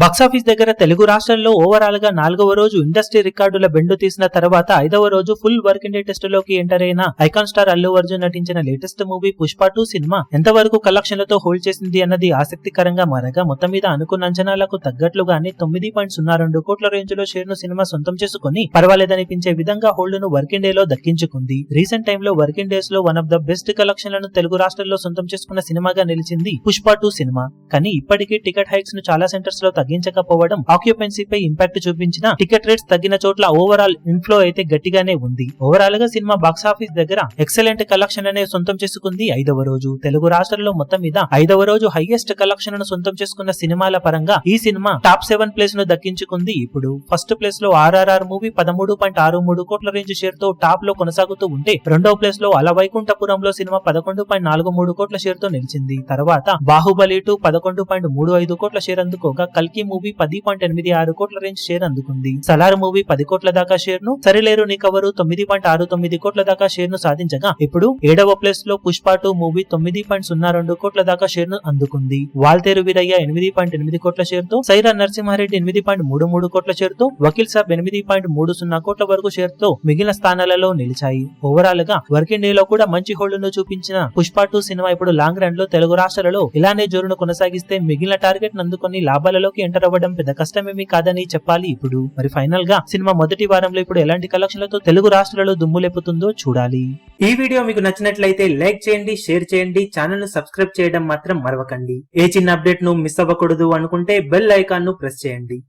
Box office దగ్గర తెలుగు రాష్ట్రాల్లో overall గా 4వ రోజు ఇండస్ట్రీ రికార్డుల బెండు తీసిన తర్వాత 5వ రోజు ఫుల్ వర్కింగ్ డే టెస్ట్ లోకి ఎంటర్ అయిన ఐకాన్ స్టార్ అల్లు అర్జున్ నటించిన లేటెస్ట్ మూవీ పుష్ప 2 సినిమా ఎంతవరకు కలెక్షన్లతో హోల్డ్ చేసింది అన్నది ఆసక్తికరంగా మారగా మొత్తం మీద అనుకున్న అంచనాలకు తగ్గట్లుగానే 9.02 కోట్ల రేంజ్ లో షేర్ ను సినిమా సొంతం చేసుకుని పర్వాలేదనిపించే విధంగా హోల్డ్ ను వర్కింగ్ డే లో దక్కించుకుంది. రీసెంట్ టైమ్ లో వర్కింగ్ డేస్ లో వన్ ఆఫ్ ద బెస్ట్ కలెక్షన్లను తెలుగు రాష్ట్రాల్లో సొంతం చేసుకున్న సినిమాగా నిలిచింది పుష్ప 2 సినిమా. కానీ ఇప్పటికీ టికెట్ హైక్స్ ను చాలా సెంటర్స్ లో తగ్గించకపోవడం ఆక్యుపెన్సీపై ఇంపాక్ట్ చూపించిన టికెట్ రేట్స్ తగ్గిన చోట్ల ఓవరాల్ ఇన్ఫ్లో అయితే గట్టిగానే ఉంది. ఓవరాల్ గా సినిమా బాక్సాఫీస్ దగ్గర ఎక్సలెంట్ కలెక్షన్ అనే సొంతం చేసుకుంది 5వ రోజు. తెలుగు రాష్ట్రాల్లో మొత్తం మీద 5వ రోజు హైయెస్ట్ కలెక్షన్ ను సొంతం చేసుకున్న సినిమాల పరంగా ఈ సినిమా టాప్ 7 ప్లేస్ ను దక్కించుకుంది. ఇప్పుడు ఫస్ట్ ప్లేస్ లో RRR మూవీ 13.63 కోట్ల రేంజ్ షేర్ తో టాప్ లో కొనసాగుతూ ఉంటే రెండో ప్లేస్ లో అలవైకుంఠపురంలో సినిమా 11.43 కోట్ల షేర్ తో నిలిచింది. తర్వాత బాహుబలి 2 11.35 కోట్ల షేర్ అందుకోగా కల్కి మూవీ 10.86 కోట్ల రేంజ్ షేర్ అందుకుంది. సలార్ మూవీ 10 కోట్ల దాకా షేర్ ను, సరిలేరు నీకెవరు 9.69 కోట్ల దాకా షేర్ ను సాధించగా ఇప్పుడు 7వ ప్లేస్ లో పుష్ప 2 మూవీ 9.02 కోట్ల దాకా షేర్ ను అందుకుంది. వాల్తేరు వీరయ్య 8.8 కోట్ల షేర్ తో, సైరా నరసింహారెడ్డి 8.33 కోట్ల షేర్ తో, వకీల్ సాబ్ 8.30 కోట్ల వరకు షేర్ తో మిగిలిన స్థానాలలో నిలిచాయి. ఓవరాల్ గా వర్కింగ్ డే లో కూడా మంచి హోల్డ్ ను చూపించిన పుష్ప 2 సినిమా ఇప్పుడు లాంగ్ రన్ లో తెలుగు రాష్ట్రాలలో ఇలానే జోరును కొనసాగిస్తే మిగిలిన టార్గెట్ నందుకొని లాభాలలోకి ఎంటర్ అవ్వడం పెద్ద కష్టమేమీ కాదని చెప్పాలి. ఇప్పుడు మరి ఫైనల్ గా సినిమా మొదటి వారంలో ఇప్పుడు ఎలాంటి కలెక్షన్లతో తెలుగు రాష్ట్రాలలో దుమ్ము లేపుతుందో చూడాలి. ఈ వీడియో మీకు నచ్చినట్లయితే లైక్ చేయండి, షేర్ చేయండి, ఛానల్ ను సబ్స్క్రైబ్ చేయడం మాత్రం మరవకండి. ఏ చిన్న అప్డేట్ ను మిస్ అవ్వకూడదు అనుకుంటే బెల్ ఐకాన్ ను ప్రెస్ చేయండి.